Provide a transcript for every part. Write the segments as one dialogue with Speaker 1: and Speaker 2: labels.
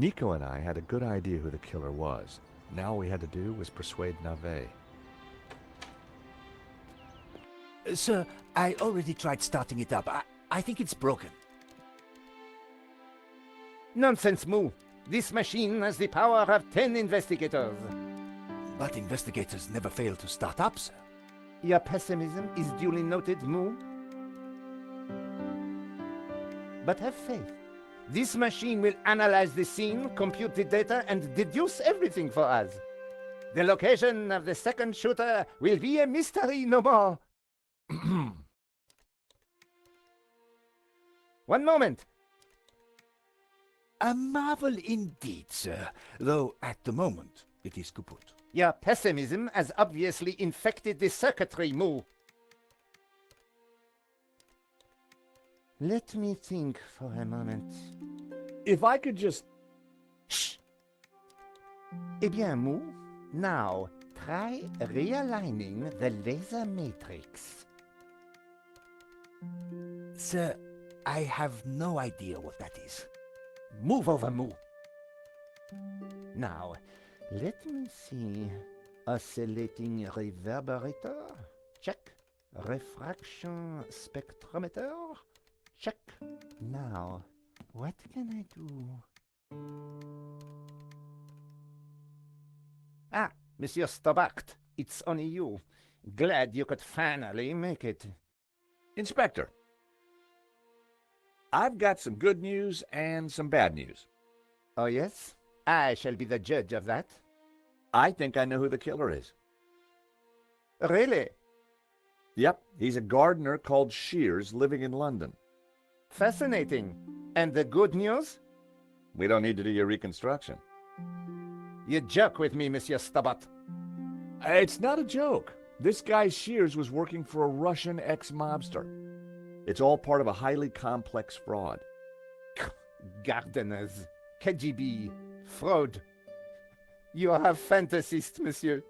Speaker 1: Nico and I had a good idea who the killer was. Now all we had to do was persuade Nave.
Speaker 2: Sir, I already tried starting it up. I think it's broken.
Speaker 3: Nonsense, Moo. This machine has the power of 10 investigators.
Speaker 2: But investigators never fail to start up, sir.
Speaker 3: Your pessimism is duly noted, Moo. But have faith. This machine will analyze the scene, compute the data, and deduce everything for us. The location of the second shooter will be a mystery no more. One moment.
Speaker 2: A marvel indeed, sir, though at the moment it is kaput.
Speaker 3: Your pessimism has obviously infected the circuitry, Moo. Let me think for a moment.
Speaker 1: If I could just...
Speaker 3: Shh! Eh bien, Moo, now try realigning the laser matrix.
Speaker 2: Sir, I have no idea what that is.
Speaker 3: Move over, Moo. Now, let me see. Oscillating reverberator? Check. Refraction spectrometer? Check. Now, what can I do? Ah, Monsieur Stobart, it's only you. Glad you could finally make it.
Speaker 1: Inspector, I've got some good news and some bad news.
Speaker 3: Oh, yes? I shall be the judge of that.
Speaker 1: I think I know who the killer is.
Speaker 3: Really?
Speaker 1: Yep, he's a gardener called Shears living in London.
Speaker 3: Fascinating. And the good news?
Speaker 1: We don't need to do your reconstruction.
Speaker 3: You joke with me, Monsieur Stobart.
Speaker 1: It's not a joke. This guy Shears was working for a Russian ex-mobster. It's all part of a highly complex fraud.
Speaker 3: Gardeners, KGB, fraud. You are a fantasist, monsieur.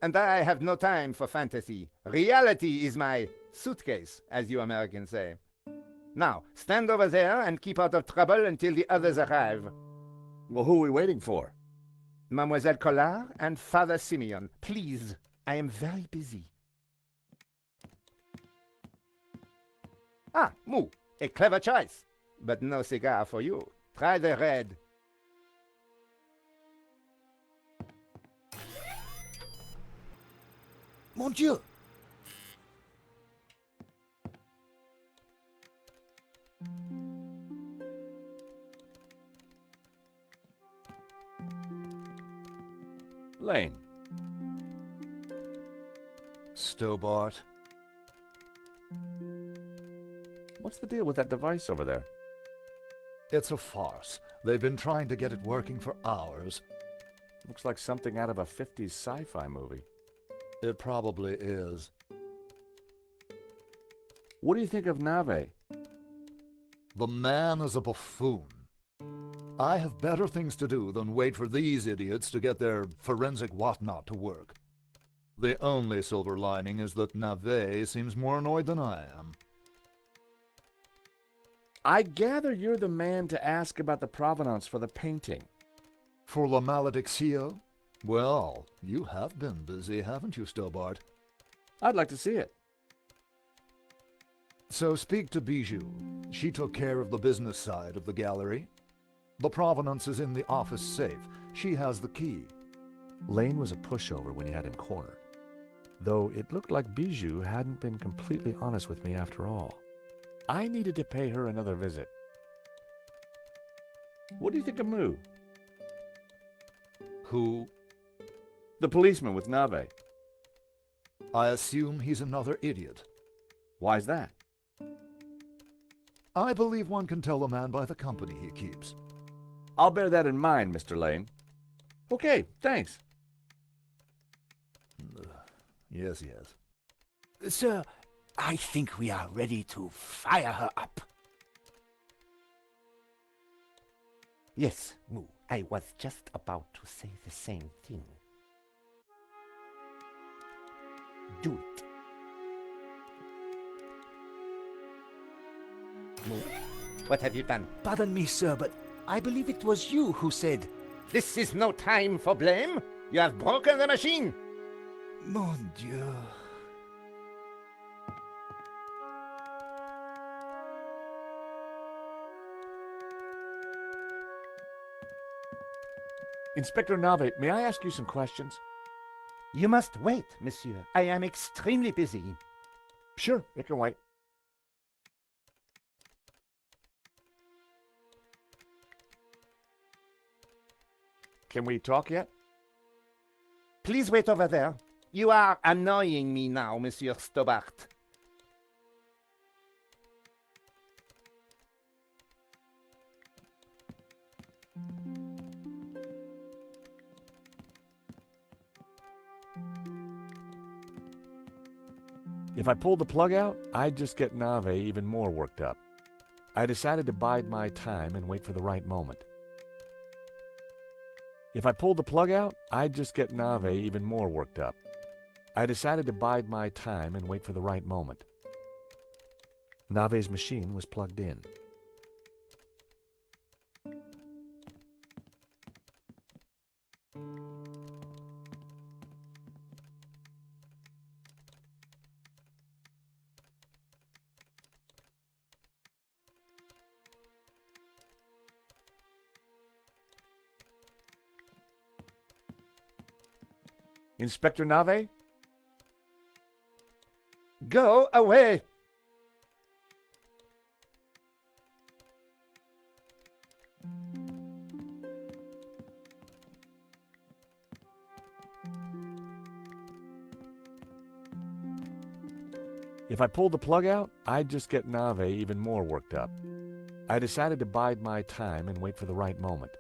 Speaker 3: And I have no time for fantasy. Reality is my suitcase, as you Americans say. Now, stand over there and keep out of trouble until the others arrive.
Speaker 1: Well, who are we waiting for?
Speaker 3: Mademoiselle Collard and Father Simeon. Please, I am very busy. Ah, Moo, a clever choice. But no cigar for you. Try the red.
Speaker 2: Mon Dieu!
Speaker 1: Lane.
Speaker 4: Stobart.
Speaker 1: What's the deal with that device over there?
Speaker 4: It's a farce. They've been trying to get it working for hours.
Speaker 1: Looks like something out of a 50s sci-fi movie.
Speaker 4: It probably is.
Speaker 1: What do you think of Nave?
Speaker 4: The man is a buffoon. I have better things to do than wait for these idiots to get their forensic whatnot to work. The only silver lining is that Nave seems more annoyed than I am.
Speaker 1: I gather you're the man to ask about the provenance for the painting.
Speaker 4: For La Malediccio? Well, you have been busy, haven't you, Stobart?
Speaker 1: I'd like to see it.
Speaker 4: So speak to Bijou. She took care of the business side of the gallery. The provenance is in the office safe. She has the key.
Speaker 1: Lane was a pushover when he had him cornered. Though it looked like Bijou hadn't been completely honest with me after all. I needed to pay her another visit. What do you think of Moo?
Speaker 4: Who?
Speaker 1: The policeman with Nave.
Speaker 4: I assume he's another idiot.
Speaker 1: Why's that?
Speaker 4: I believe one can tell a man by the company he keeps.
Speaker 1: I'll bear that in mind, Mr. Lane. Okay, thanks.
Speaker 4: Yes, yes.
Speaker 2: Sir, I think we are ready to fire her up.
Speaker 3: Yes, Moo, I was just about to say the same thing. Do it. Moo, what have you done?
Speaker 2: Pardon me, sir, but I believe it was you who said,
Speaker 3: This is no time for blame. You have broken the machine.
Speaker 2: Mon Dieu.
Speaker 1: Inspector Nave, may I ask you some questions?
Speaker 3: You must wait, monsieur. I am extremely busy.
Speaker 1: Sure, it can wait. Can we talk yet?
Speaker 3: Please wait over there. You are annoying me now, Monsieur Stobart.
Speaker 1: If I pulled the plug out, I'd just get Nave even more worked up. I decided to bide my time and wait for the right moment. If I pulled the plug out, I'd just get Nave even more worked up. I decided to bide my time and wait for the right moment. Nave's machine was plugged in. Inspector Nave?
Speaker 3: Go away!
Speaker 1: If I pulled the plug out, I'd just get Nave even more worked up. I decided to bide my time and wait for the right moment.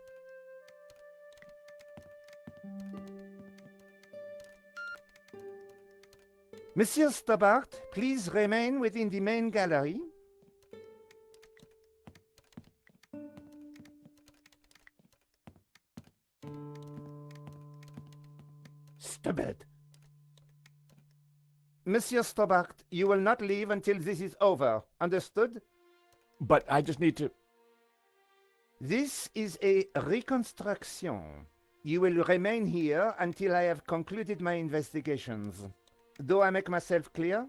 Speaker 3: Monsieur Stobart, please remain within the main gallery. Stobart. Monsieur Stobart, you will not leave until this is over. Understood?
Speaker 1: But I just need to...
Speaker 3: This is a reconstruction. You will remain here until I have concluded my investigations. Do I make myself clear?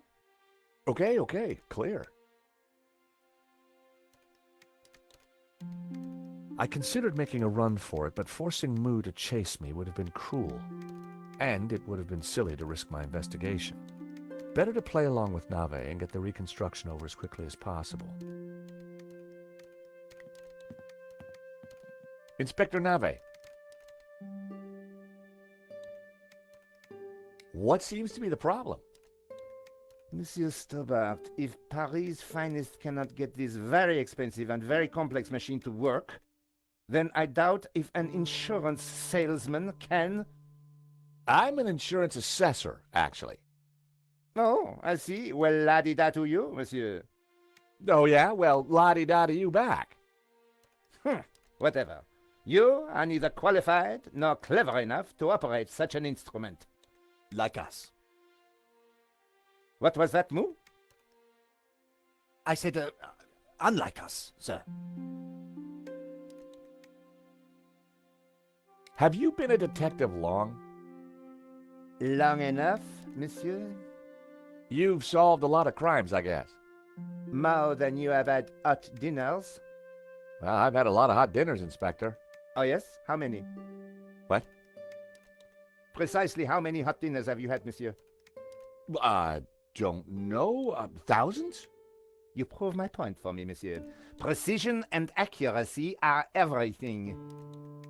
Speaker 1: Okay, clear. I considered making a run for it, but forcing Moo to chase me would have been cruel. And it would have been silly to risk my investigation. Better to play along with Nave and get the reconstruction over as quickly as possible. Inspector Nave. What seems to be the problem?
Speaker 3: Monsieur Stobart, if Paris' finest cannot get this very expensive and very complex machine to work, then I doubt if an insurance salesman can...
Speaker 1: I'm an insurance assessor, actually.
Speaker 3: Oh, I see. Well, la-di-da to you, monsieur.
Speaker 1: Oh, yeah? Well, la-di-da to you back.
Speaker 3: Whatever. You are neither qualified nor clever enough to operate such an instrument.
Speaker 2: like us.
Speaker 3: What was that, Moo?
Speaker 2: I said, unlike us, sir.
Speaker 1: Have you been a detective long?
Speaker 3: Long enough, monsieur?
Speaker 1: You've solved a lot of crimes, I guess.
Speaker 3: More than you have had hot dinners?
Speaker 1: Well, I've had a lot of hot dinners, Inspector.
Speaker 3: Oh, yes? How many?
Speaker 1: What?
Speaker 3: Precisely how many hot dinners have you had, monsieur?
Speaker 1: I don't know. Thousands?
Speaker 3: You prove my point for me, monsieur. Precision and accuracy are everything.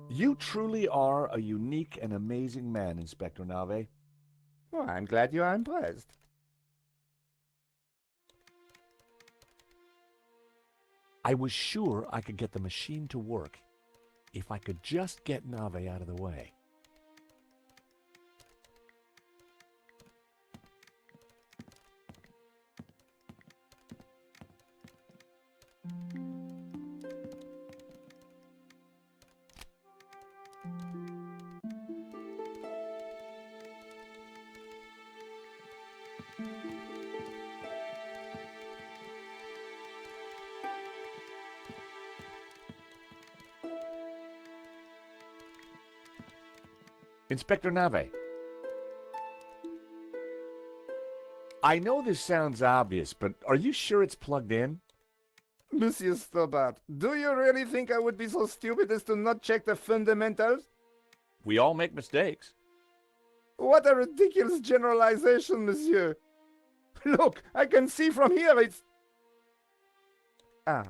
Speaker 1: You truly are a unique and amazing man, Inspector Nave.
Speaker 3: Oh, I'm glad you are impressed.
Speaker 1: I was sure I could get the machine to work if I could just get Nave out of the way. Inspector Nave. I know this sounds obvious, but are you sure it's plugged in?
Speaker 3: Monsieur Stobart, do you really think I would be so stupid as to not check the fundamentals?
Speaker 1: We all make mistakes.
Speaker 3: What a ridiculous generalization, monsieur. Look, I can see from here it's... Ah,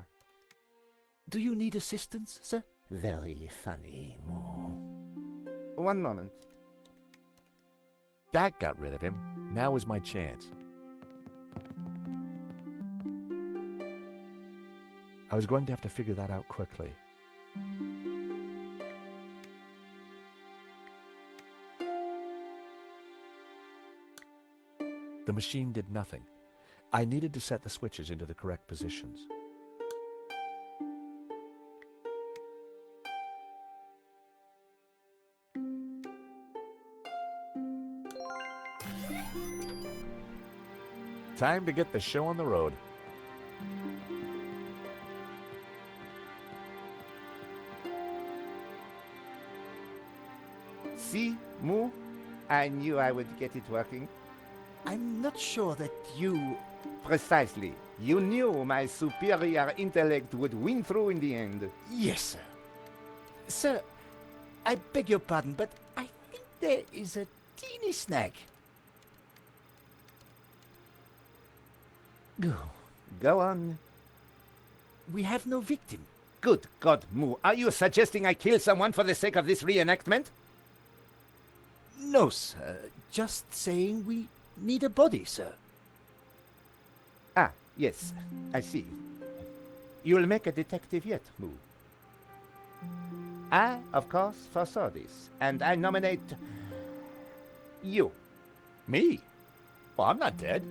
Speaker 2: Do you need assistance, sir? Very funny, Moo.
Speaker 3: one moment.
Speaker 1: That got rid of him. Now is my chance. I was going to have to figure that out quickly. The machine did nothing. I needed to set the switches into the correct positions. Time to get the show on the road.
Speaker 3: See, Moo? I knew I would get it working.
Speaker 2: I'm not sure that you...
Speaker 3: Precisely. You knew my superior intellect would win through in the end.
Speaker 2: Yes, sir. Sir, I beg your pardon, but I think there is a teeny snag. Go.
Speaker 3: Go on.
Speaker 2: We have no victim.
Speaker 3: Good God, Moo. Are you suggesting I kill someone for the sake of this reenactment?
Speaker 2: No, sir. Just saying we need a body, sir.
Speaker 3: Ah, yes. I see. You'll make a detective yet, Moo. I, of course, foresaw this, and I nominate... you.
Speaker 1: Me? Well, I'm not dead.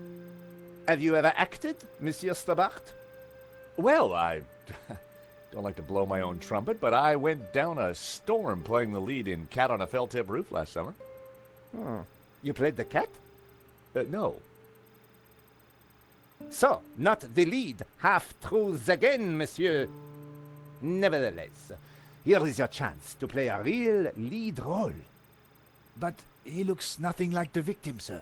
Speaker 3: Have you ever acted, Monsieur Stobart?
Speaker 1: Well, I don't like to blow my own trumpet, but I went down a storm playing the lead in Cat on a Felt-Tip Roof last summer.
Speaker 3: Oh. You played the cat?
Speaker 1: No.
Speaker 3: So, not the lead. Half-truths again, monsieur. Nevertheless, here is your chance to play a real lead role.
Speaker 2: But he looks nothing like the victim, sir.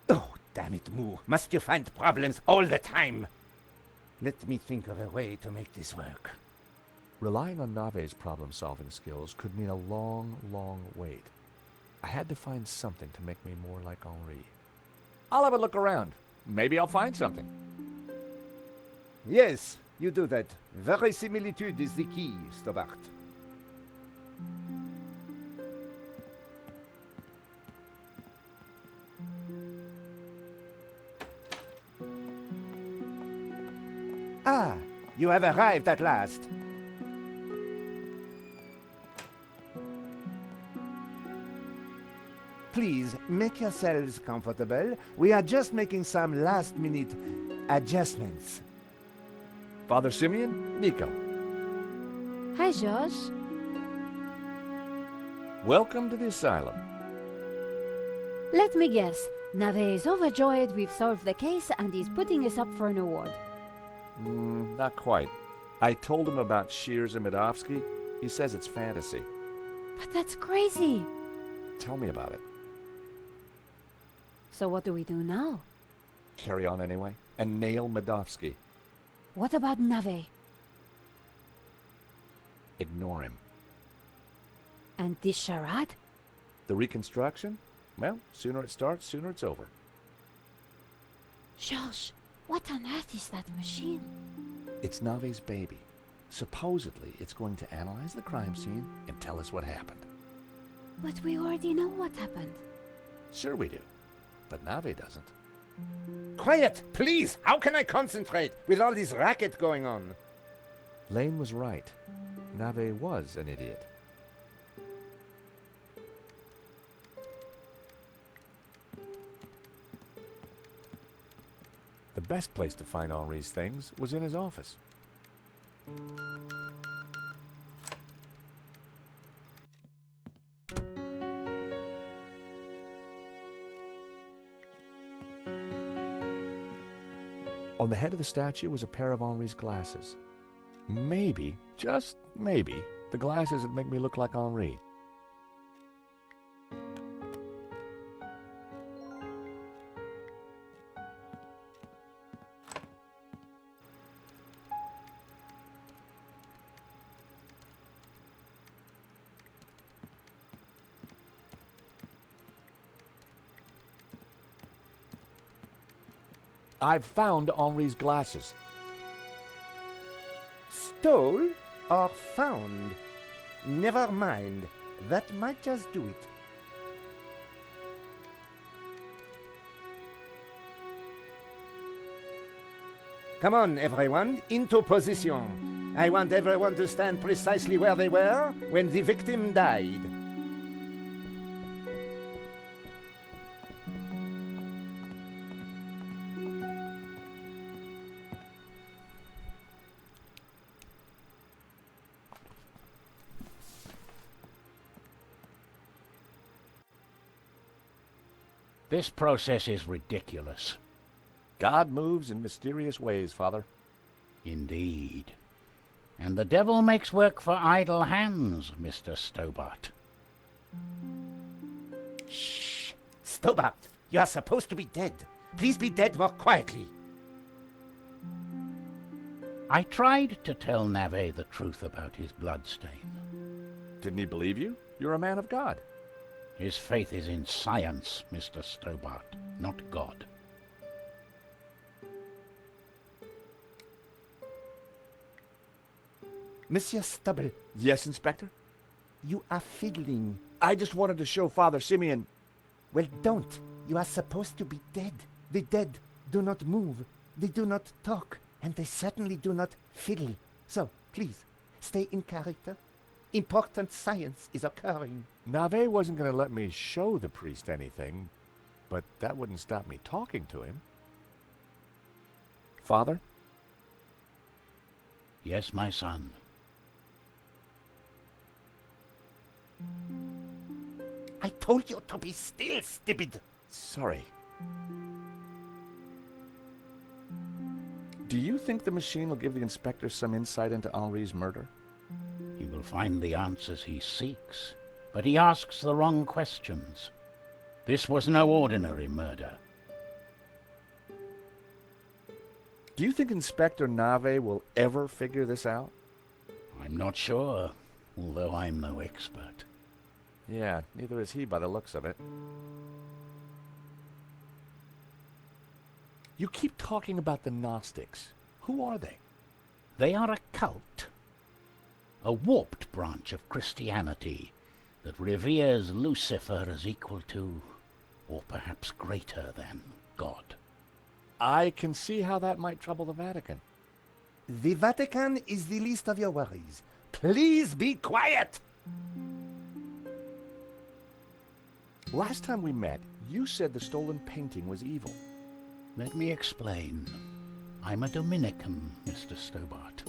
Speaker 3: Oh, damn it, Moo. Must you find problems all the time? Let me think of a way to make this work.
Speaker 1: Relying on Nave's problem-solving skills could mean a long, long wait. I had to find something to make me more like Henri. I'll have a look around. Maybe I'll find something.
Speaker 3: Yes, you do that. Verisimilitude is the key, Stobart. Ah, you have arrived at last. Please, make yourselves comfortable. We are just making some last-minute adjustments.
Speaker 1: Father Simeon, Nico.
Speaker 5: Hi, George.
Speaker 1: Welcome to the asylum.
Speaker 5: Let me guess. Nave is overjoyed we've solved the case and he's putting us up for an award.
Speaker 1: Not quite. I told him about Shears and Medovsky. He says it's fantasy.
Speaker 5: But that's crazy.
Speaker 1: Tell me about it.
Speaker 5: So what do we do now?
Speaker 1: Carry on anyway, and nail Medovsky.
Speaker 5: What about Nave?
Speaker 1: Ignore him.
Speaker 5: And this charade?
Speaker 1: The reconstruction? Well, sooner it starts, sooner it's over.
Speaker 5: George, what on earth is that machine?
Speaker 1: It's Nave's baby. Supposedly, it's going to analyze the crime scene and tell us what happened.
Speaker 5: But we already know what happened.
Speaker 1: Sure we do. But Nave doesn't.
Speaker 3: Quiet, please! How can I concentrate with all this racket going on?
Speaker 1: Lane was right. Nave was an idiot. The best place to find Henri's things was in his office. On the head of the statue was a pair of Henri's glasses. Maybe, just maybe, the glasses would make me look like Henri. I've found Henri's glasses.
Speaker 3: Stole or found? Never mind. That might just do it. Come on, everyone, into position. I want everyone to stand precisely where they were when the victim died.
Speaker 2: This process is ridiculous.
Speaker 1: God moves in mysterious ways, Father.
Speaker 2: Indeed. And the devil makes work for idle hands, Mr. Stobart.
Speaker 3: Shh! Stobart, you are supposed to be dead. Please be dead more quietly.
Speaker 2: I tried to tell Nave the truth about his bloodstain.
Speaker 1: Didn't he believe you? You're a man of God.
Speaker 2: His faith is in science, Mr. Stobart, not God.
Speaker 3: Monsieur Stubble,
Speaker 1: Yes, Inspector?
Speaker 3: you are fiddling.
Speaker 1: I just wanted to show Father Simeon.
Speaker 3: Well, don't. You are supposed to be dead. The dead do not move. They do not talk. And they certainly do not fiddle. So, please, stay in character. Important science is occurring.
Speaker 1: Nave wasn't going to let me show the priest anything, but that wouldn't stop me talking to him. Father?
Speaker 2: Yes, my son.
Speaker 3: I told you to be still, stupid.
Speaker 1: Sorry. Do you think the machine will give the inspector some insight into Henri's murder?
Speaker 2: He will find the answers he seeks, but he asks the wrong questions. This was no ordinary murder.
Speaker 1: Do you think Inspector Nave will ever figure this out?
Speaker 2: I'm not sure, although I'm no expert.
Speaker 1: Yeah, neither is he by the looks of it. You keep talking about the Gnostics. Who are they?
Speaker 2: They are a cult, a warped branch of Christianity that reveres Lucifer as equal to, or perhaps greater than, God.
Speaker 1: I can see how that might trouble the Vatican.
Speaker 3: The Vatican is the least of your worries. Please be quiet.
Speaker 1: Last time we met, you said the stolen painting was evil.
Speaker 2: Let me explain. I'm a Dominican, Mr. Stobart.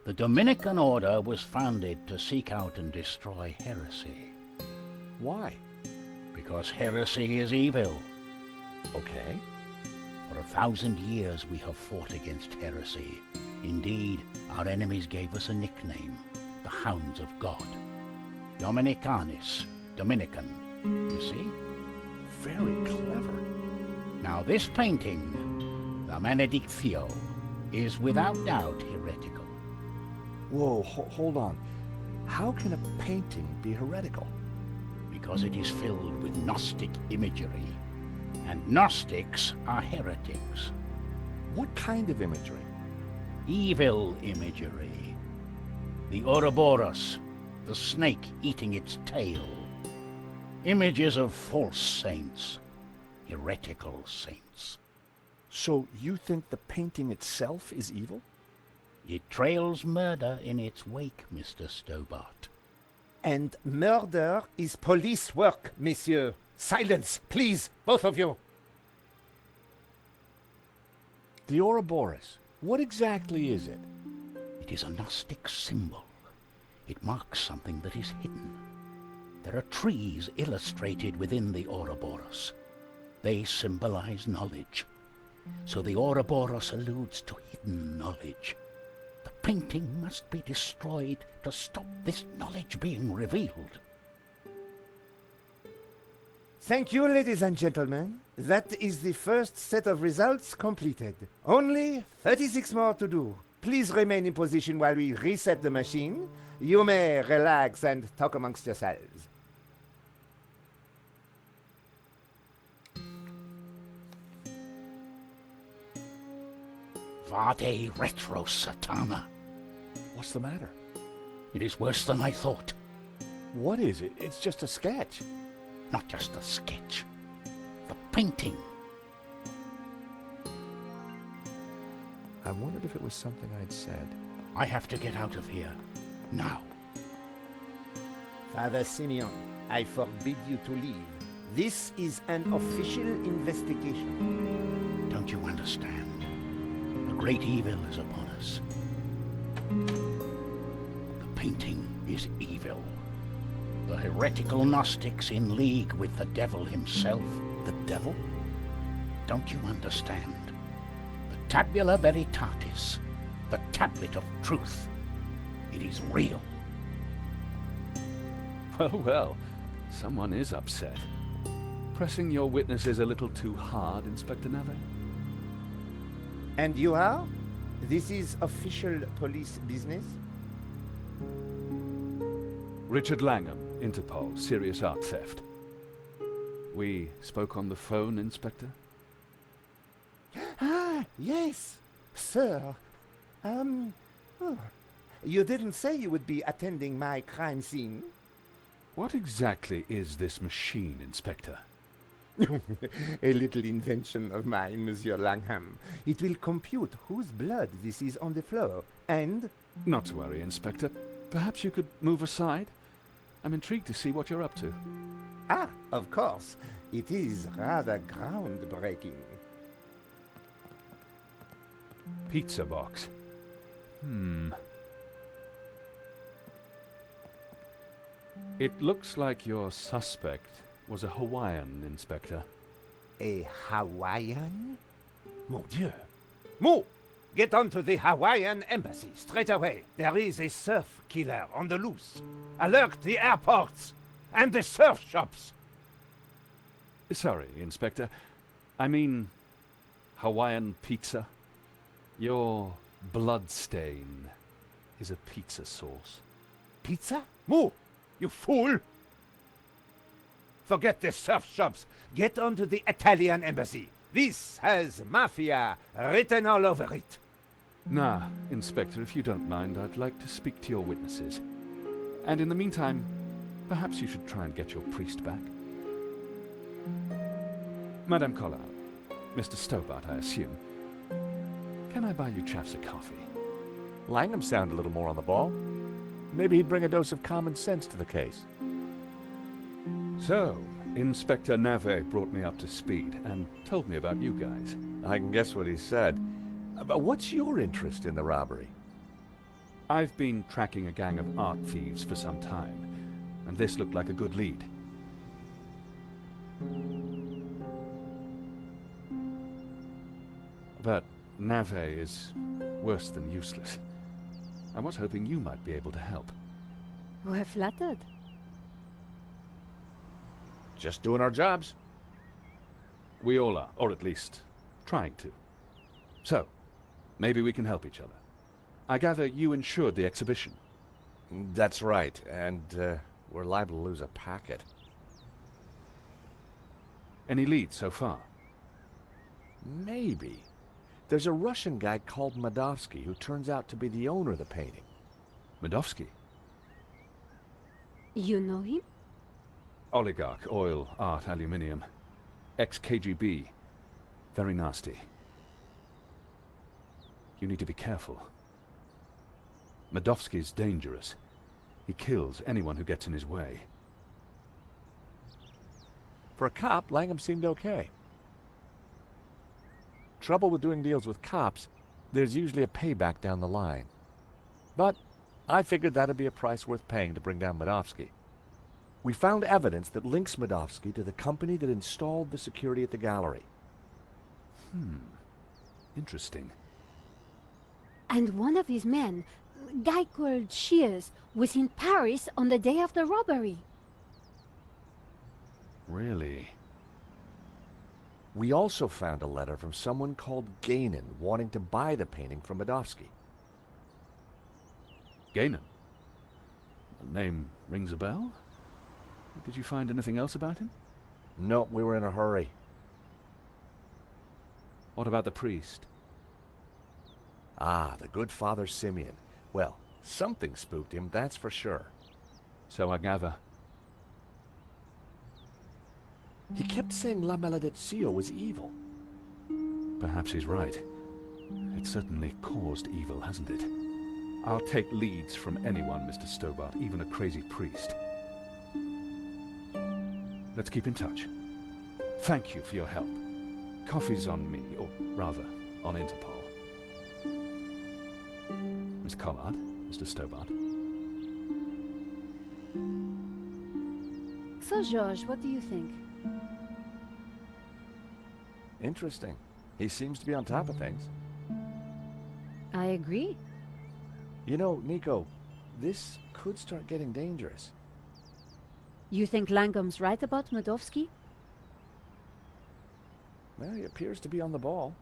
Speaker 2: The Dominican order was founded to seek out and destroy heresy.
Speaker 1: Why?
Speaker 2: Because heresy is evil.
Speaker 1: Okay.
Speaker 2: For 1,000 years we have fought against heresy. Indeed, our enemies gave us a nickname, the Hounds of God. Dominicanis, Dominican, you see?
Speaker 1: Very clever.
Speaker 2: Now this painting, the Benedictio, is without doubt heretical.
Speaker 1: Whoa, hold on. How can a painting be heretical?
Speaker 2: Because it is filled with Gnostic imagery. And Gnostics are heretics.
Speaker 1: What kind of imagery?
Speaker 2: Evil imagery. The Ouroboros, the snake eating its tail. Images of false saints, heretical saints.
Speaker 1: So you think the painting itself is evil?
Speaker 2: It trails murder in its wake, Mr. Stobart.
Speaker 3: And murder is police work, monsieur. Silence, please, both of you.
Speaker 1: The Ouroboros. What exactly is it?
Speaker 2: It is a Gnostic symbol. It marks something that is hidden. There are trees illustrated within the Ouroboros. They symbolize knowledge. So the Ouroboros alludes to hidden knowledge. The painting must be destroyed to stop this knowledge being revealed.
Speaker 3: Thank you, ladies and gentlemen. That is the first set of results completed. Only 36 more to do. Please remain in position while we reset the machine. You may relax and talk amongst yourselves.
Speaker 2: Vade retro satana.
Speaker 1: What's the matter?
Speaker 2: It is worse than I thought.
Speaker 1: What is it? It's just a sketch.
Speaker 2: Not just the sketch. The painting.
Speaker 1: I wondered if it was something I'd said.
Speaker 2: I have to get out of here. Now.
Speaker 3: Father Simeon, I forbid you to leave. This is an official investigation.
Speaker 2: Don't you understand? A great evil is upon us. The painting is evil. The heretical Gnostics in league with the devil himself.
Speaker 1: The devil?
Speaker 2: Don't you understand? The Tabula Veritatis, the tablet of truth. It is real.
Speaker 6: Well, someone is upset. Pressing your witnesses a little too hard, Inspector Nave?
Speaker 3: And you are? This is official police business?
Speaker 6: Richard Langham, Interpol, serious art theft. We spoke on the phone, Inspector?
Speaker 3: Ah, yes, sir. You didn't say you would be attending my crime scene.
Speaker 6: What exactly is this machine, Inspector?
Speaker 3: A little invention of mine, Monsieur Langham. It will compute whose blood this is on the floor, and...
Speaker 6: Not to worry, Inspector. Perhaps you could move aside? I'm intrigued to see what you're up to.
Speaker 3: Ah, of course. It is rather groundbreaking.
Speaker 6: Pizza box. It looks like your suspect was a Hawaiian, Inspector.
Speaker 3: A Hawaiian? Mon Dieu. Mo! Get on to the Hawaiian embassy straight away. There is a surf killer on the loose. Alert the airports and the surf shops.
Speaker 6: Sorry, Inspector. I mean, Hawaiian pizza. Your blood stain is a pizza sauce.
Speaker 3: Pizza? Mo! You fool! Forget the surf shops. Get on to the Italian embassy. This has mafia written all over it.
Speaker 6: Nah, Inspector, if you don't mind, I'd like to speak to your witnesses. And in the meantime, perhaps you should try and get your priest back. Madame Collard, Mr. Stobart, I assume. Can I buy you chaps a coffee?
Speaker 1: Langham sounded a little more on the ball. Maybe he'd bring a dose of common sense to the case.
Speaker 6: So, Inspector Nave brought me up to speed and told me about you guys.
Speaker 1: I can guess what he said. But what's your interest in the robbery?
Speaker 6: I've been tracking a gang of art thieves for some time, and this looked like a good lead. But Nave is worse than useless. I was hoping you might be able to help.
Speaker 5: We're flattered.
Speaker 1: Just doing our jobs.
Speaker 6: We all are, or at least trying to. So, maybe we can help each other. I gather you insured the exhibition.
Speaker 1: That's right, and we're liable to lose a packet.
Speaker 6: Any leads so far?
Speaker 1: Maybe. There's a Russian guy called Madovsky who turns out to be the owner of the painting.
Speaker 6: Madovsky?
Speaker 5: You know him?
Speaker 6: Oligarch, oil, art, aluminium. Ex-KGB. Very nasty. You need to be careful. Madovsky's dangerous. He kills anyone who gets in his way.
Speaker 1: For a cop, Langham seemed okay. Trouble with doing deals with cops, there's usually a payback down the line. But I figured that'd be a price worth paying to bring down Madovsky. We found evidence that links Madovsky to the company that installed the security at the gallery.
Speaker 6: Interesting.
Speaker 5: And one of his men, a guy called Shears, was in Paris on the day of the robbery.
Speaker 6: Really?
Speaker 1: We also found a letter from someone called Gainan wanting to buy the painting from Madovsky.
Speaker 6: Gainan? The name rings a bell? Did you find anything else about him?
Speaker 1: No, we were in a hurry.
Speaker 6: What about the priest?
Speaker 1: Ah, the good Father Simeon. Well, something spooked him, that's for sure.
Speaker 6: So I gather.
Speaker 1: He kept saying La Maledizio was evil.
Speaker 6: Perhaps he's right. It certainly caused evil, hasn't it? I'll take leads from anyone, Mr. Stobart, even a crazy priest. Let's keep in touch. Thank you for your help. Coffee's on me, or rather, on Interpol. Miss Collard, Mr. Stobart.
Speaker 5: So, George, what do you think?
Speaker 1: Interesting. He seems to be on top of things.
Speaker 5: I agree.
Speaker 1: You know, Nico, this could start getting dangerous.
Speaker 5: You think Langham's right about Medovsky?
Speaker 1: Well, he appears to be on the ball.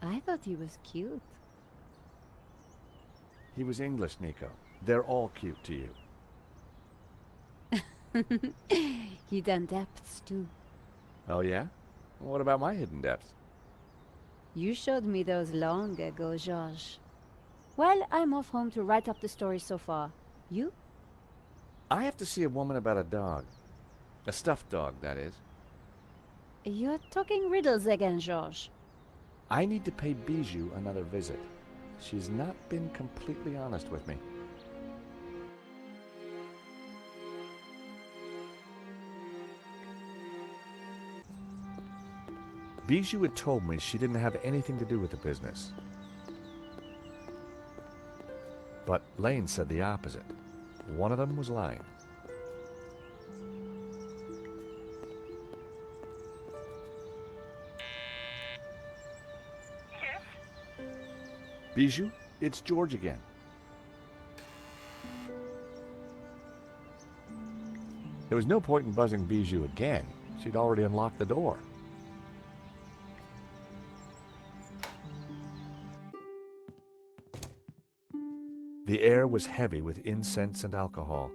Speaker 5: I thought he was cute.
Speaker 1: He was English, Nico. They're all cute to you.
Speaker 5: Hidden depths, too.
Speaker 1: Oh, yeah? What about my hidden depths?
Speaker 5: You showed me those long ago, George. Well, I'm off home to write up the story so far. You?
Speaker 1: I have to see a woman about a dog. A stuffed dog, that is.
Speaker 5: You're talking riddles again, George.
Speaker 1: I need to pay Bijou another visit. She's not been completely honest with me. Bijou had told me she didn't have anything to do with the business. But Lane said the opposite. One of them was lying. Bijou, it's George again. There was no point in buzzing Bijou again. She'd already unlocked the door. The air was heavy with incense and alcohol.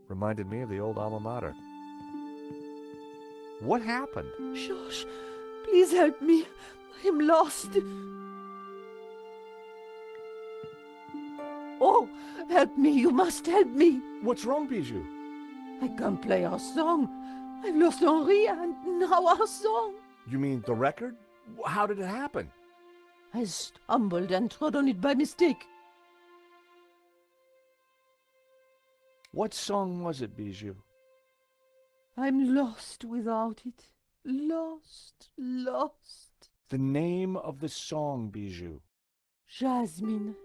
Speaker 1: Reminded me of the old alma mater. What happened?
Speaker 7: Josh, please help me. I am lost. Oh, help me. You must help me.
Speaker 1: What's wrong, Bijou?
Speaker 7: I can't play our song. I've lost Henri and now our song.
Speaker 1: You mean the record? How did it happen?
Speaker 7: I stumbled and trod on it by mistake.
Speaker 1: What song was it, Bijou?
Speaker 7: I'm lost without it. Lost, lost.
Speaker 1: The name of the song, Bijou.
Speaker 7: Jasmine.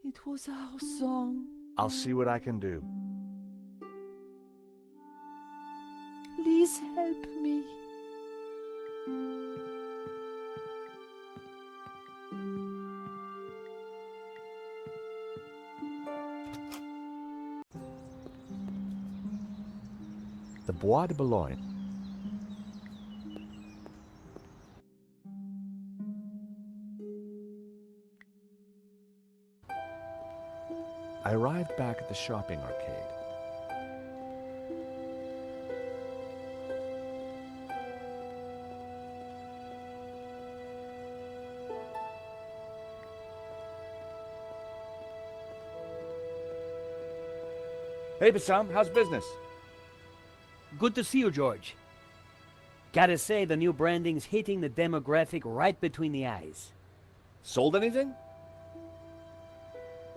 Speaker 7: It was our song.
Speaker 1: I'll see what I can do.
Speaker 7: Please help me.
Speaker 1: The Bois de Boulogne. I arrived back at the shopping arcade. Hey, Bassam, how's business?
Speaker 8: Good to see you, George. Gotta say, the new branding's hitting the demographic right between the eyes.
Speaker 1: Sold anything?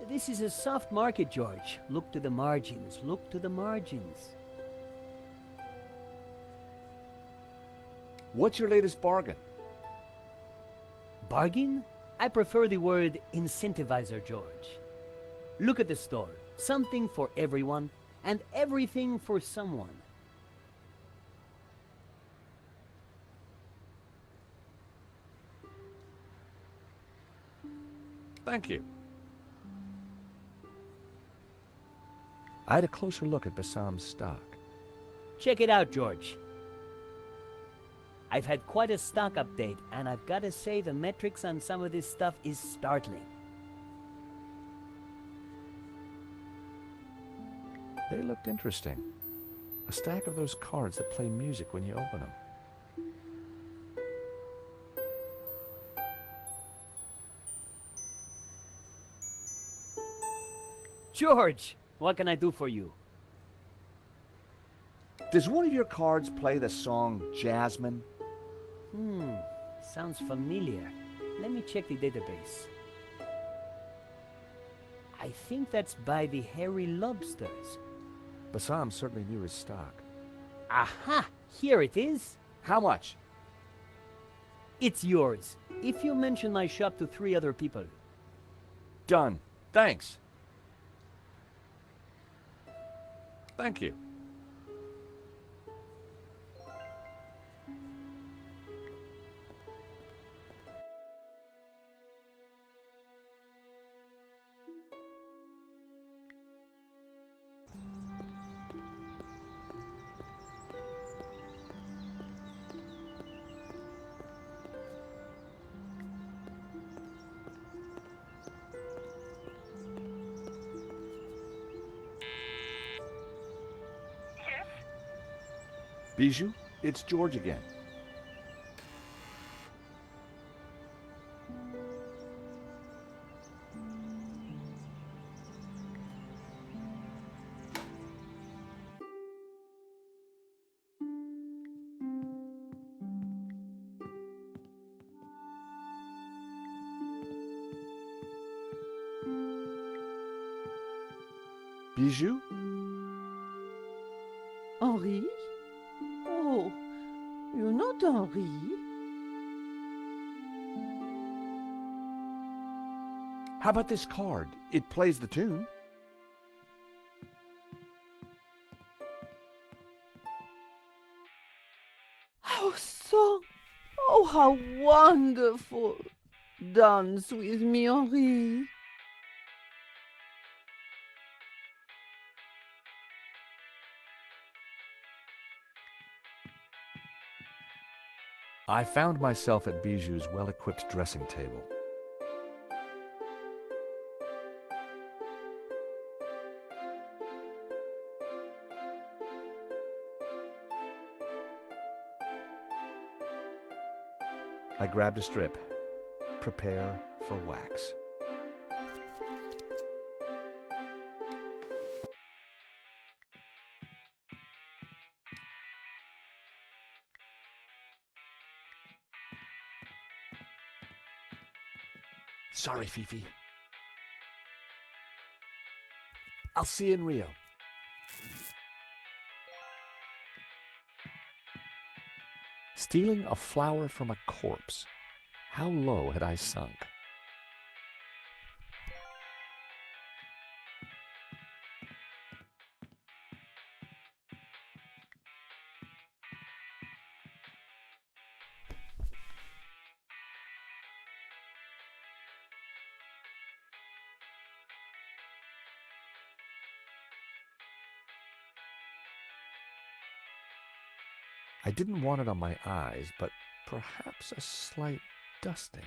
Speaker 8: This is a soft market, George. Look to the margins. Look to the margins.
Speaker 1: What's your latest bargain?
Speaker 8: Bargain? I prefer the word incentivizer, George. Look at the store. Something for everyone, and everything for someone.
Speaker 1: Thank you. I had a closer look at Bassam's stock.
Speaker 8: Check it out, George. I've had quite a stock update, and I've got to say the metrics on some of this stuff is startling.
Speaker 1: They looked interesting. A stack of those cards that play music when you open them.
Speaker 8: George, what can I do for you?
Speaker 1: Does one of your cards play the song Jasmine?
Speaker 8: Sounds familiar. Let me check the database. I think that's by the Hairy Lobsters.
Speaker 1: Bassam certainly knew his stock.
Speaker 8: Aha! Here it is.
Speaker 1: How much?
Speaker 8: It's yours, if you mention my shop to 3 other people.
Speaker 1: Done. Thanks. Thank you. Bijou, it's George again. Bijou?
Speaker 7: Henri? Oh, you're not Henri.
Speaker 1: How about this card? It plays the tune.
Speaker 7: Our song! Oh, how wonderful! Dance with me, Henri.
Speaker 1: I found myself at Bijou's well-equipped dressing table. I grabbed a strip. Prepare for wax. Sorry, Fifi. I'll see you in Rio. Stealing a flower from a corpse. How low had I sunk? I didn't want it on my eyes, but perhaps a slight dusting.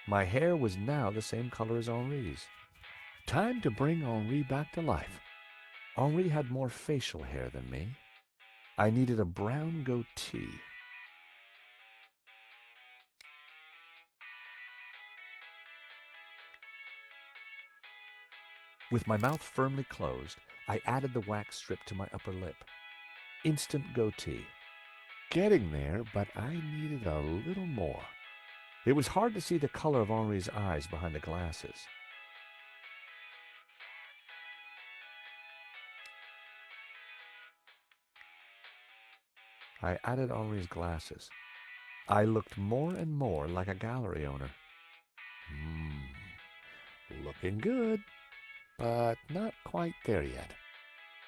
Speaker 1: My hair was now the same color as Henri's. Time to bring Henri back to life. Henri had more facial hair than me. I needed a brown goatee. With my mouth firmly closed, I added the wax strip to my upper lip. Instant goatee. Getting there, but I needed a little more. It was hard to see the color of Henri's eyes behind the glasses. I added Henri's glasses. I looked more and more like a gallery owner. Looking good, but not quite there yet.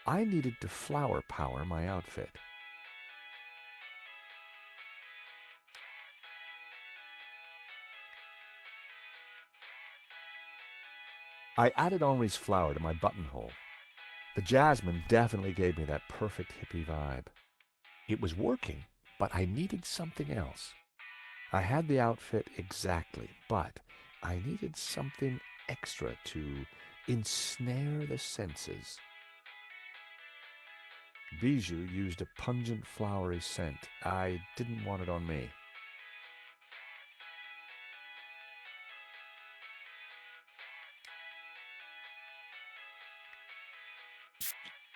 Speaker 1: I needed to flower power my outfit. I added Henri's flower to my buttonhole. The jasmine definitely gave me that perfect hippie vibe. It was working, but I needed something else. I had the outfit exactly, but I needed something extra to ensnare the senses. Bijou used a pungent flowery scent. I didn't want it on me.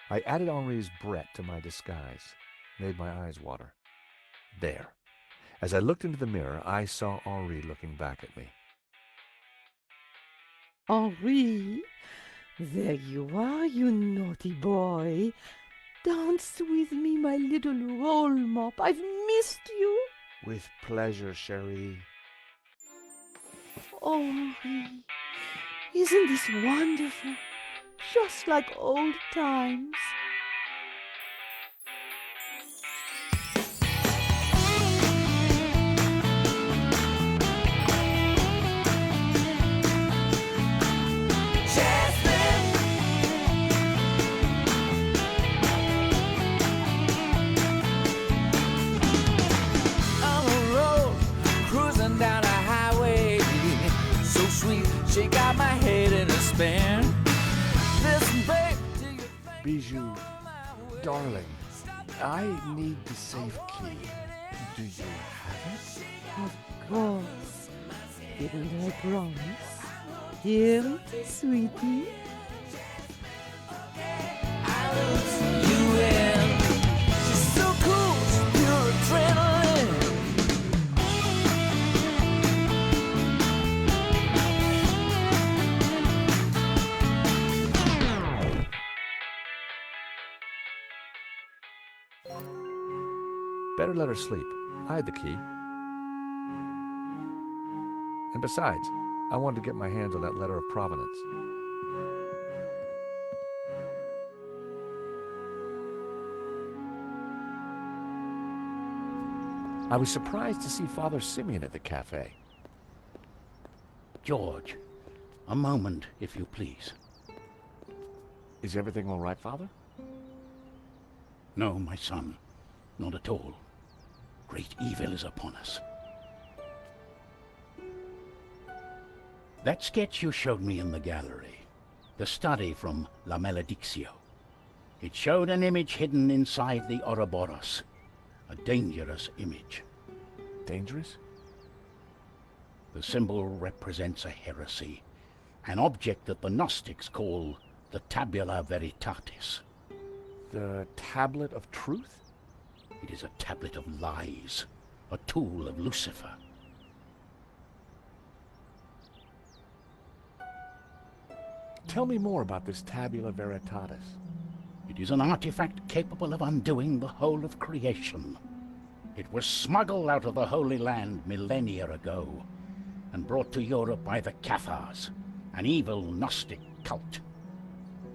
Speaker 1: I added Henri's Brett to my disguise, made my eyes water. There. As I looked into the mirror, I saw Henri looking back at me.
Speaker 7: Henri, there you are, you naughty boy. Dance with me, my little roll mop. I've missed you.
Speaker 1: With pleasure, chérie.
Speaker 7: Oh, Henri, isn't this wonderful? Just like old times.
Speaker 1: Bijou, darling, I need the safe key. Do you have it?
Speaker 7: Of course. Didn't I promise? Here it is, sweetie.
Speaker 1: Better let her sleep. I had the key. And besides, I wanted to get my hands on that letter of provenance. I was surprised to see Father Simeon at the cafe.
Speaker 2: George, a moment, if you please.
Speaker 1: Is everything all right, Father?
Speaker 2: No, my son, not at all. Great evil is upon us. That sketch you showed me in the gallery, the study from La Maledictio, it showed an image hidden inside the Ouroboros, a dangerous image.
Speaker 1: Dangerous?
Speaker 2: The symbol represents a heresy, an object that the Gnostics call the Tabula Veritatis.
Speaker 1: The Tablet of Truth?
Speaker 2: It is a tablet of lies, a tool of Lucifer.
Speaker 1: Tell me more about this Tabula Veritatis.
Speaker 2: It is an artifact capable of undoing the whole of creation. It was smuggled out of the Holy Land millennia ago and brought to Europe by the Cathars, an evil Gnostic cult.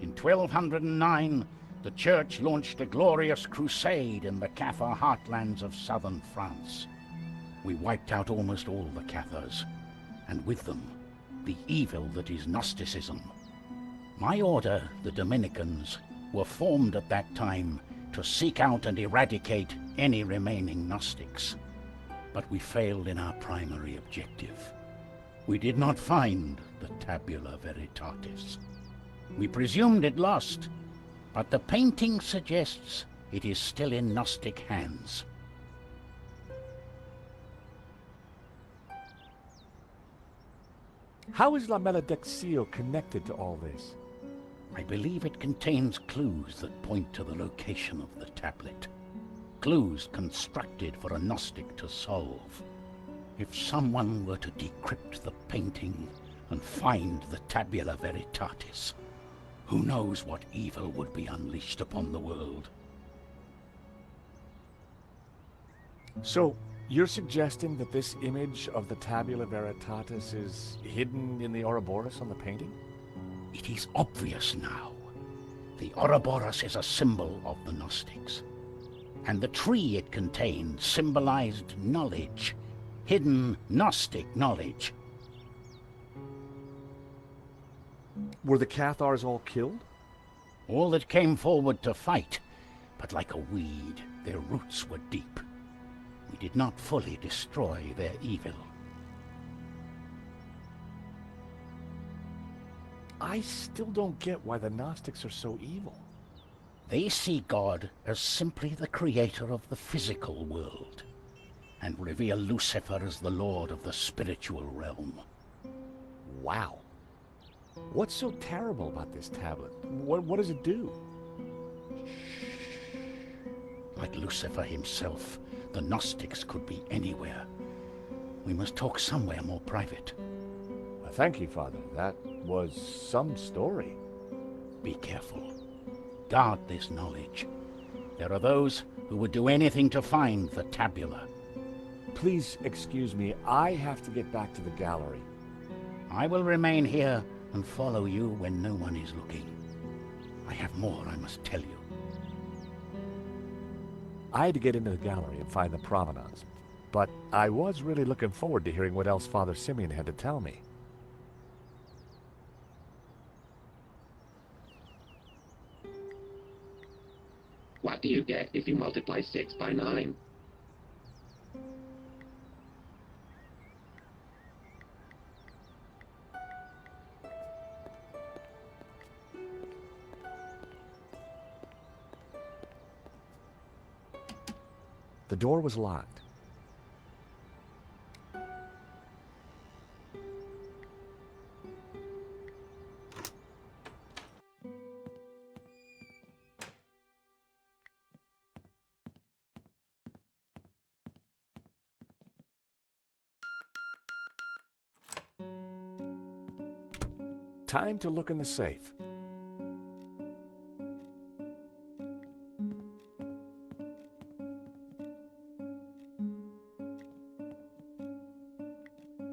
Speaker 2: In 1209, the Church launched a glorious crusade in the Cathar heartlands of southern France. We wiped out almost all the Cathars, and with them, the evil that is Gnosticism. My order, the Dominicans, were formed at that time to seek out and eradicate any remaining Gnostics. But we failed in our primary objective. We did not find the Tabula Veritatis. We presumed it lost, but the painting suggests it is still in Gnostic hands.
Speaker 1: How is La Maledictio connected to all this?
Speaker 2: I believe it contains clues that point to the location of the tablet. Clues constructed for a Gnostic to solve. If someone were to decrypt the painting and find the Tabula Veritatis, who knows what evil would be unleashed upon the world?
Speaker 1: So, you're suggesting that this image of the Tabula Veritatis is hidden in the Ouroboros on the painting?
Speaker 2: It is obvious now. The Ouroboros is a symbol of the Gnostics, and the tree it contained symbolized knowledge, hidden Gnostic knowledge.
Speaker 1: Were the Cathars all killed?
Speaker 2: All that came forward to fight, but like a weed, their roots were deep. We did not fully destroy their evil.
Speaker 1: I still don't get why the Gnostics are so evil.
Speaker 2: They see God as simply the creator of the physical world, and revere Lucifer as the lord of the spiritual realm.
Speaker 1: Wow. What's so terrible about this tablet? What does it do?
Speaker 2: Like Lucifer himself, the Gnostics could be anywhere. We must talk somewhere more private.
Speaker 1: Thank you, Father. That was some story.
Speaker 2: Be careful. Guard this knowledge. There are those who would do anything to find the tabula.
Speaker 1: Please excuse me. I have to get back to the gallery.
Speaker 2: I will remain here and follow you when no one is looking. I have more I must tell you.
Speaker 1: I had to get into the gallery and find the provenance, but I was really looking forward to hearing what else Father Simeon had to tell me.
Speaker 9: What do you get if you multiply 6 by 9?
Speaker 1: The door was locked. Time to look in the safe.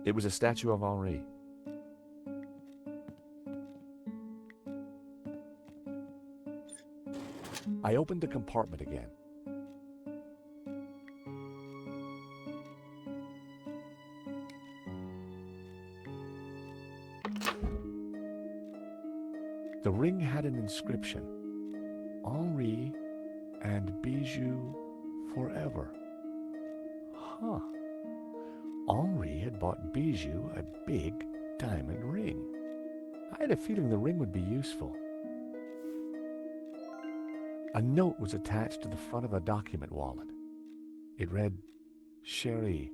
Speaker 1: It was a statue of Henri. I opened the compartment again. The ring had an inscription. Henri and Bijou forever. Huh. Henri had bought Bijou a big diamond ring. I had a feeling the ring would be useful. A note was attached to the front of a document wallet. It read, "Chérie,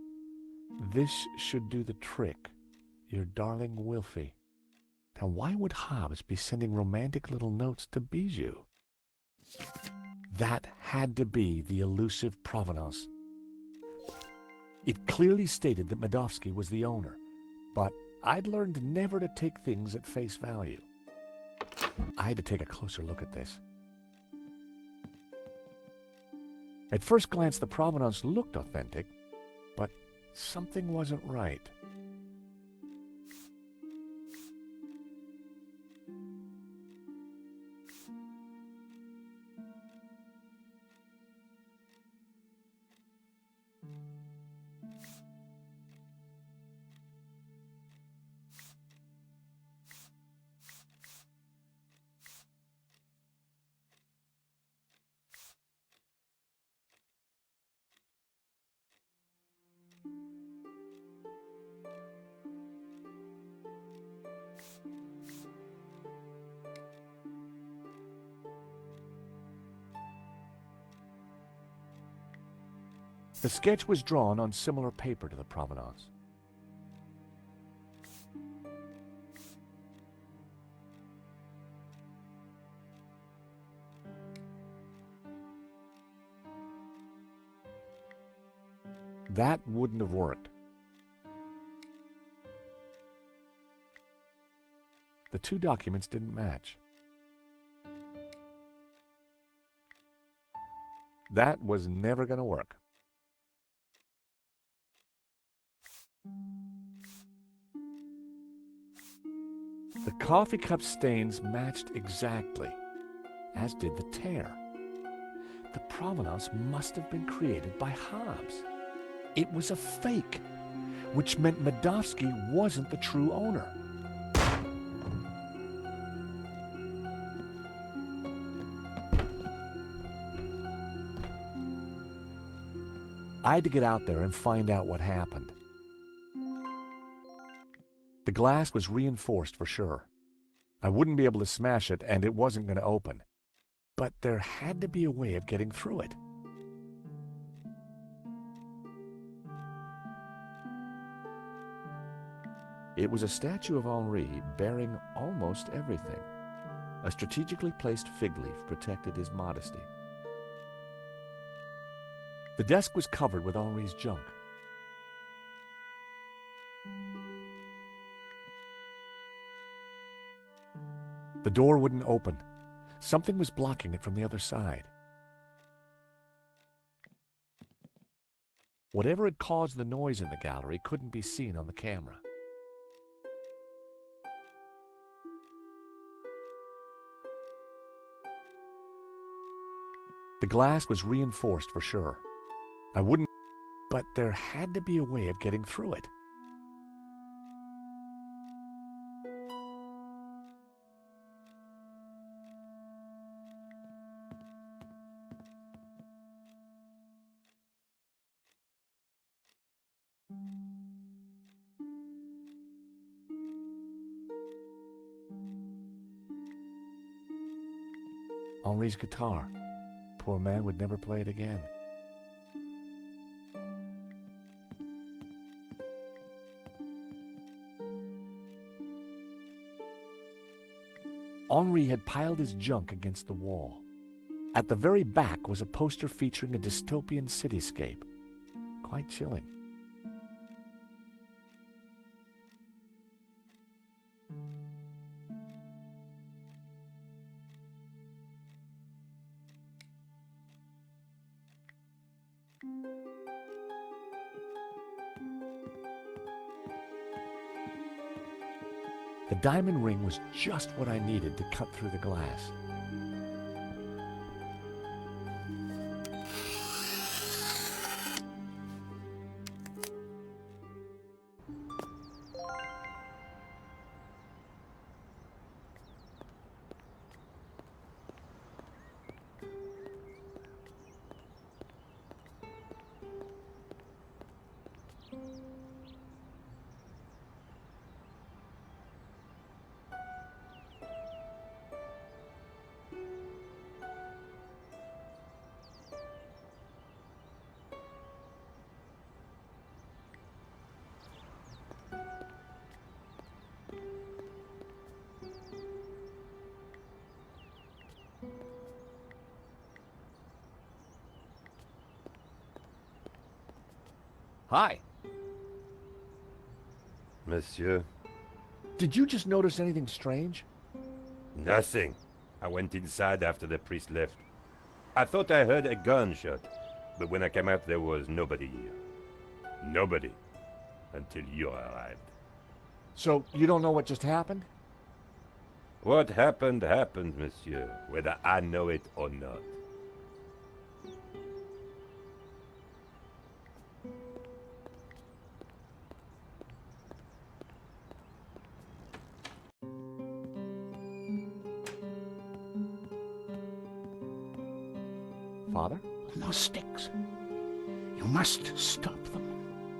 Speaker 1: this should do the trick. Your darling Wilfie." Now why would Hobbs be sending romantic little notes to Bijou? That had to be the elusive provenance. It clearly stated that Medovsky was the owner, but I'd learned never to take things at face value. I had to take a closer look at this. At first glance, the provenance looked authentic, but something wasn't right. The sketch was drawn on similar paper to the provenance. That wouldn't have worked. The two documents didn't match. That was never going to work. The coffee cup stains matched exactly, as did the tear. The provenance must have been created by Hobbs. It was a fake, which meant Medovsky wasn't the true owner. I had to get out there and find out what happened. The glass was reinforced for sure. I wouldn't be able to smash it, and it wasn't going to open. But there had to be a way of getting through it. It was a statue of Henri bearing almost everything. A strategically placed fig leaf protected his modesty. The desk was covered with Henri's junk. The door wouldn't open. Something was blocking it from the other side. Whatever had caused the noise in the gallery couldn't be seen on the camera. The glass was reinforced for sure. I wouldn't, but there had to be a way of getting through it. Henri's guitar. Poor man would never play it again. Henri had piled his junk against the wall. At the very back was a poster featuring a dystopian cityscape. Quite chilling. The diamond ring was just what I needed to cut through the glass. Hi.
Speaker 10: Monsieur?
Speaker 1: Did you just notice anything strange?
Speaker 10: Nothing. I went inside after the priest left. I thought I heard a gunshot, but when I came out there was nobody here. Nobody. Until you arrived.
Speaker 1: So you don't know what just happened?
Speaker 10: What happened, happened, monsieur, whether I know it or not.
Speaker 1: Father?
Speaker 2: Gnostics. You must stop them.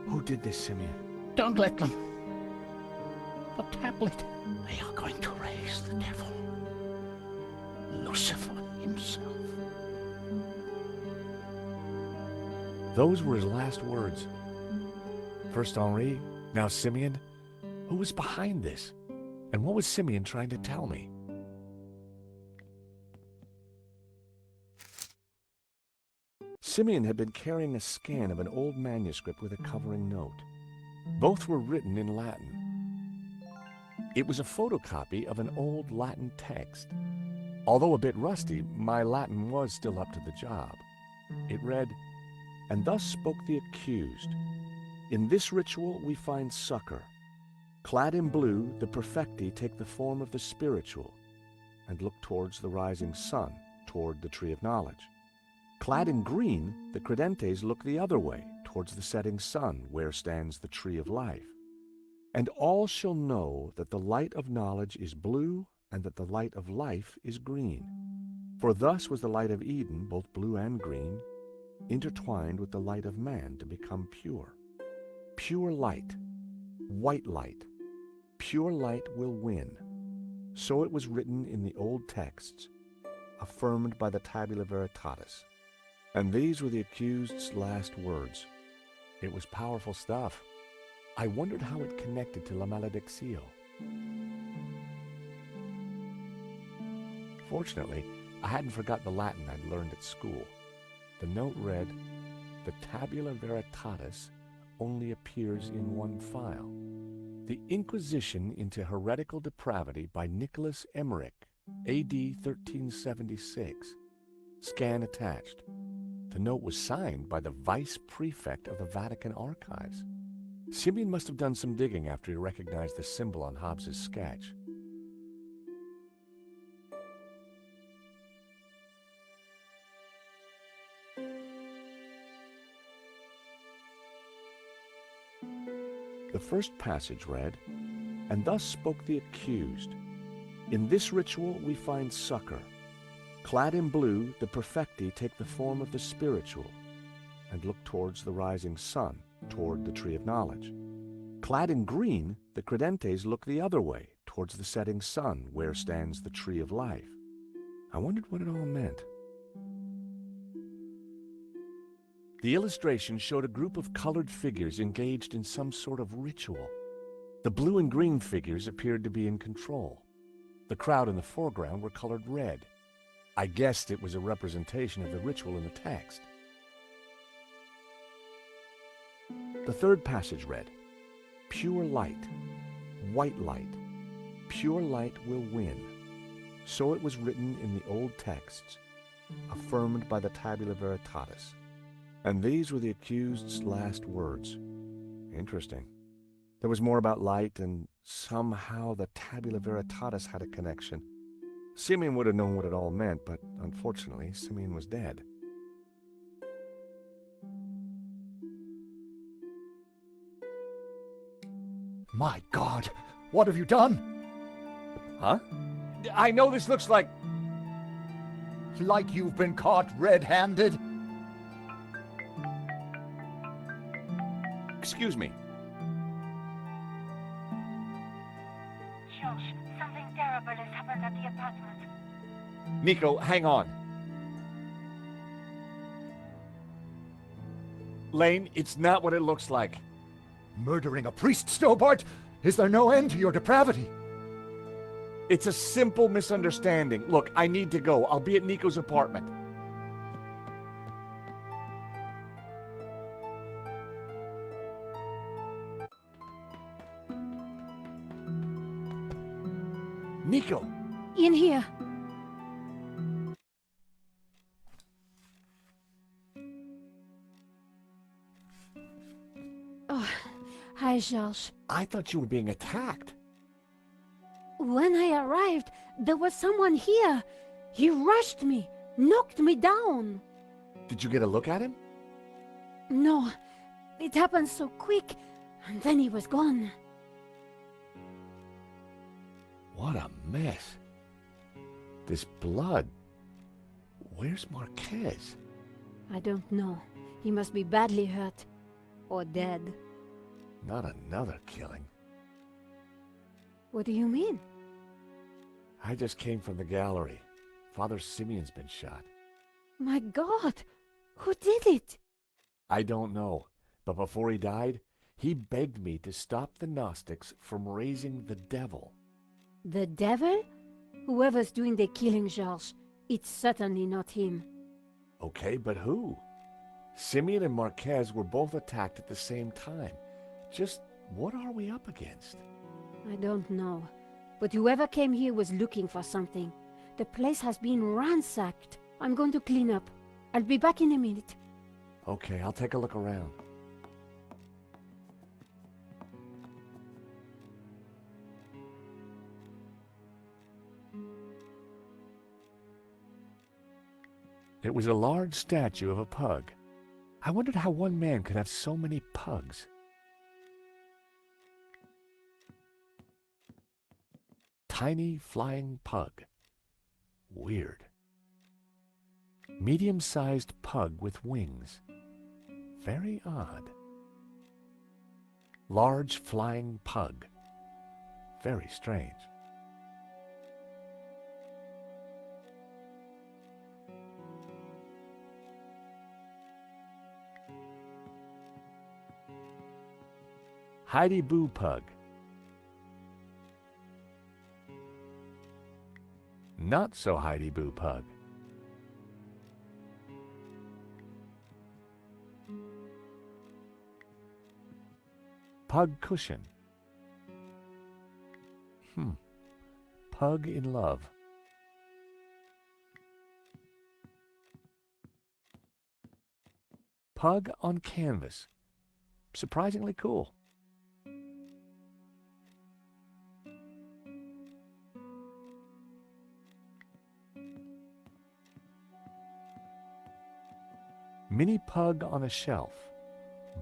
Speaker 1: Who did this, Simeon?
Speaker 2: Don't let them. The tablet. They are going to raise the devil. Lucifer himself.
Speaker 1: Those were his last words. First Henri, now Simeon. Who was behind this? And what was Simeon trying to tell me? Simeon had been carrying a scan of an old manuscript with a covering note. Both were written in Latin. It was a photocopy of an old Latin text. Although a bit rusty, my Latin was still up to the job. It read, "And thus spoke the accused. In this ritual we find succor. Clad in blue, the perfecti take the form of the spiritual and look towards the rising sun, toward the tree of knowledge. Clad in green, the credentes look the other way, towards the setting sun, where stands the tree of life. And all shall know that the light of knowledge is blue, and that the light of life is green. For thus was the light of Eden, both blue and green, intertwined with the light of man to become pure. Pure light, white light, pure light will win." So it was written in the old texts, affirmed by the Tabula Veritatis. And these were the accused's last words. It was powerful stuff. I wondered how it connected to La Maledictio. Fortunately, I hadn't forgotten the Latin I'd learned at school. The note read, "The tabula veritatis only appears in one file. The Inquisition into Heretical Depravity by Nicholas Emmerich, A.D. 1376. Scan attached." The note was signed by the Vice Prefect of the Vatican Archives. Simeon must have done some digging after he recognized the symbol on Hobbes's sketch. The first passage read, "And thus spoke the accused. In this ritual we find succor. Clad in blue, the perfecti take the form of the spiritual and look towards the rising sun, toward the tree of knowledge. Clad in green, the credentes look the other way, towards the setting sun, where stands the tree of life." I wondered what it all meant. The illustration showed a group of colored figures engaged in some sort of ritual. The blue and green figures appeared to be in control. The crowd in the foreground were colored red. I guessed it was a representation of the ritual in the text. The third passage read, "Pure light, white light, pure light will win." So it was written in the old texts, affirmed by the tabula veritatis. And these were the accused's last words. Interesting. There was more about light, and somehow the tabula veritatis had a connection. Simeon would have known what it all meant, but unfortunately, Simeon was dead.
Speaker 4: My God, what have you done?
Speaker 1: Huh? I know this looks like...
Speaker 4: Like you've been caught red-handed?
Speaker 1: Excuse me.
Speaker 5: Josh, something terrible has happened at the apartment.
Speaker 1: Nico, hang on. Lane, it's not what it looks like.
Speaker 4: Murdering a priest, Stobart? Is there no end to your depravity?
Speaker 1: It's a simple misunderstanding. Look, I need to go. I'll be at Nico's apartment. Nico!
Speaker 5: In here. Oh, hi, George.
Speaker 1: I thought you were being attacked.
Speaker 5: When I arrived, there was someone here. He rushed me, knocked me down.
Speaker 1: Did you get a look at him?
Speaker 5: No, it happened so quick, and then he was gone.
Speaker 1: What a mess. This blood. Where's Marquez?
Speaker 5: I don't know. He must be badly hurt. Or dead.
Speaker 1: Not another killing.
Speaker 5: What do you mean?
Speaker 1: I just came from the gallery. Father Simeon's been shot.
Speaker 5: My God! Who did it?
Speaker 1: I don't know, but before he died, he begged me to stop the Gnostics from raising the devil.
Speaker 5: The devil? Whoever's doing the killing, Georges, it's certainly not him.
Speaker 1: Okay, but who? Simeon and Marquez were both attacked at the same time. Just what are we up against?
Speaker 5: I don't know. But whoever came here was looking for something. The place has been ransacked. I'm going to clean up. I'll be back in a minute.
Speaker 1: Okay, I'll take a look around. It was a large statue of a pug. I wondered how one man could have so many pugs. Tiny flying pug. Weird. Medium-sized pug with wings. Very odd. Large flying pug. Very strange. Heidi Boo pug. not so Heidi-Boo Pug. Pug cushion. Pug in love. Pug on canvas. Surprisingly cool. Mini pug on a shelf.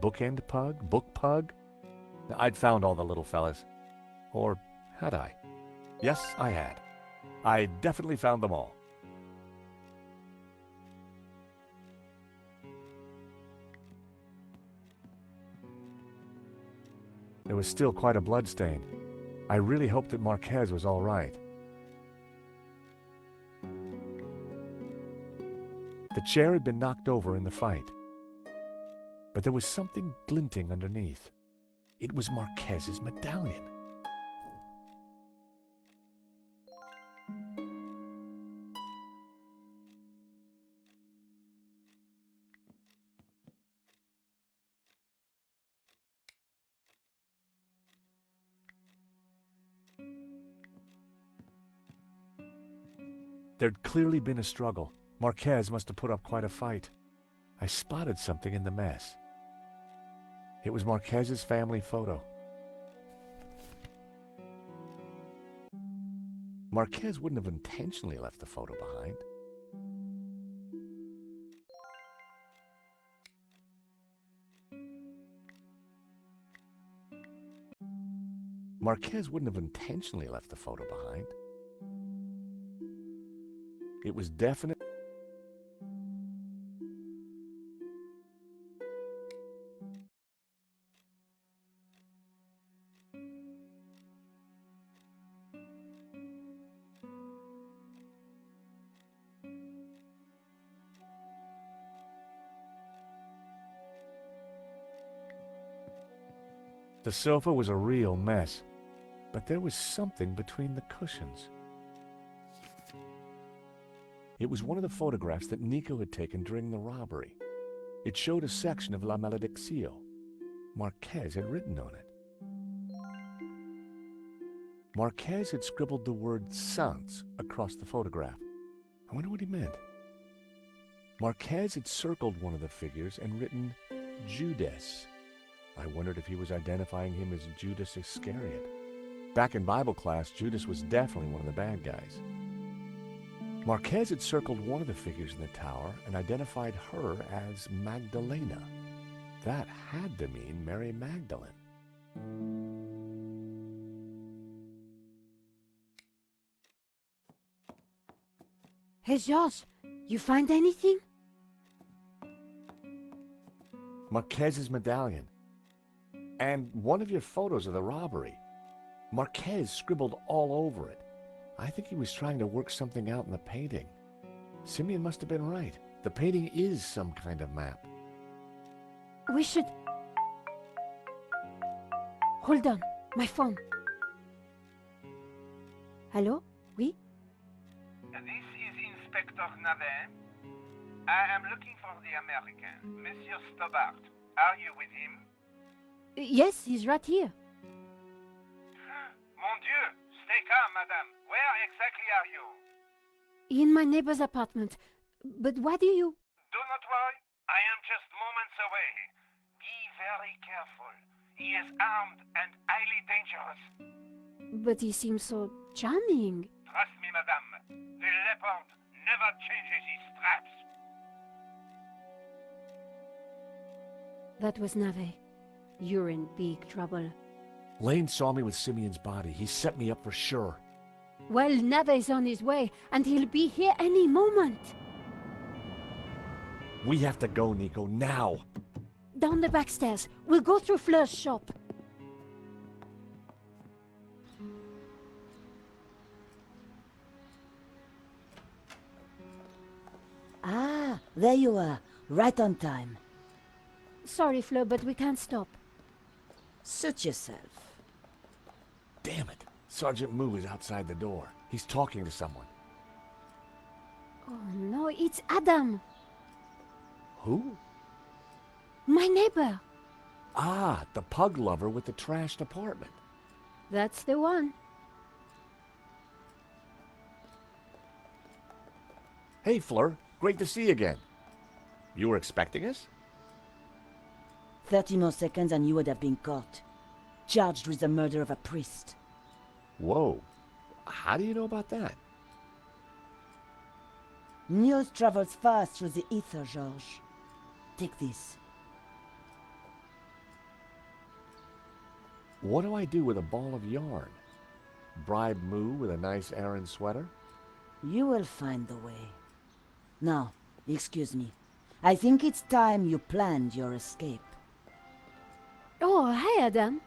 Speaker 1: Bookend pug, book pug. I'd found all the little fellas. Or had I? Yes, I had. I definitely found them all. There was still quite a bloodstain. I really hoped that Marquez was all right. The chair had been knocked over in the fight. But there was something glinting underneath. It was Marquez's medallion. There'd clearly been a struggle. Marquez must have put up quite a fight. I spotted something in the mess. It was Marquez's family photo. Marquez wouldn't have intentionally left the photo behind. Marquez wouldn't have intentionally left the photo behind. It was definite. The sofa was a real mess, but there was something between the cushions. It was one of the photographs that Nico had taken during the robbery. It showed a section of La Malediccio. Marquez had written on it. Marquez had scribbled the word sans across the photograph. I wonder what he meant. Marquez had circled one of the figures and written Judas. I wondered if he was identifying him as Judas Iscariot. Back in Bible class, Judas was definitely one of the bad guys. Marquez had circled one of the figures in the tower and identified her as Magdalena. That had to mean Mary Magdalene.
Speaker 5: Hey, George, you find anything?
Speaker 1: Marquez's medallion. And one of your photos of the robbery. Marquez scribbled all over it. I think he was trying to work something out in the painting. Simeon must have been right. The painting is some kind of map.
Speaker 5: We should... Hold on, my phone. Hello? Oui?
Speaker 11: This is Inspector Navet. I am looking for the American, Monsieur Stobart. Are you with him?
Speaker 5: Yes, he's right here.
Speaker 11: Mon Dieu! Stay calm, madame. Where exactly are you?
Speaker 5: In my neighbor's apartment. But why do you...
Speaker 11: Do not worry. I am just moments away. Be very careful. He is armed and highly dangerous.
Speaker 5: But he seems so charming.
Speaker 11: Trust me, madame. The leopard never changes his straps.
Speaker 5: That was Nave. You're in big trouble.
Speaker 1: Lane saw me with Simeon's body. He set me up for sure.
Speaker 5: Well, Nave's on his way, and he'll be here any moment.
Speaker 1: We have to go, Nico, now.
Speaker 5: Down the back stairs. We'll go through Fleur's shop.
Speaker 12: Ah, there you are. Right on time.
Speaker 5: Sorry, Fleur, but we can't stop.
Speaker 12: Suit yourself.
Speaker 1: Damn it. Sergeant Moo is outside the door. He's talking to someone.
Speaker 5: Oh no, it's Adam,
Speaker 1: Who?
Speaker 5: my neighbor.
Speaker 1: Ah, the pug lover with the trashed apartment.
Speaker 5: That's the one.
Speaker 1: Hey, Fleur. Great to see you again. You were expecting us?
Speaker 12: 30 more seconds and you would have been caught. Charged with the murder of a priest.
Speaker 1: Whoa. How do you know about that?
Speaker 12: News travels fast through the ether, Georges. Take this.
Speaker 1: What do I do with a ball of yarn? Bribe Moo with a nice Aran sweater?
Speaker 12: You will find the way. Now, excuse me. I think it's time you planned your escape.
Speaker 5: Oh, hi, Adam.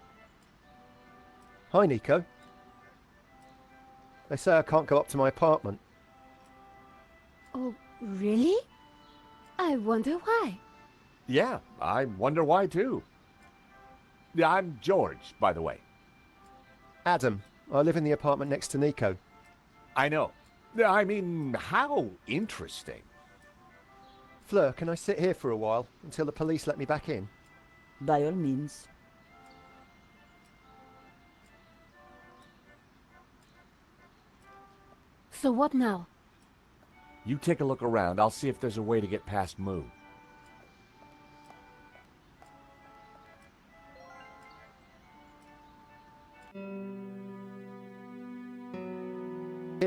Speaker 13: Hi, Nico. They say I can't go up to my apartment.
Speaker 5: Oh, really? I wonder why.
Speaker 1: Yeah, I wonder why too. Yeah, I'm George, by the way.
Speaker 13: Adam, I live in the apartment next to Nico.
Speaker 1: I know. I mean, how interesting.
Speaker 13: Fleur, can I sit here for a while until the police let me back in?
Speaker 12: By all means.
Speaker 5: So what now?
Speaker 1: You take a look around. I'll see if there's a way to get past Moo.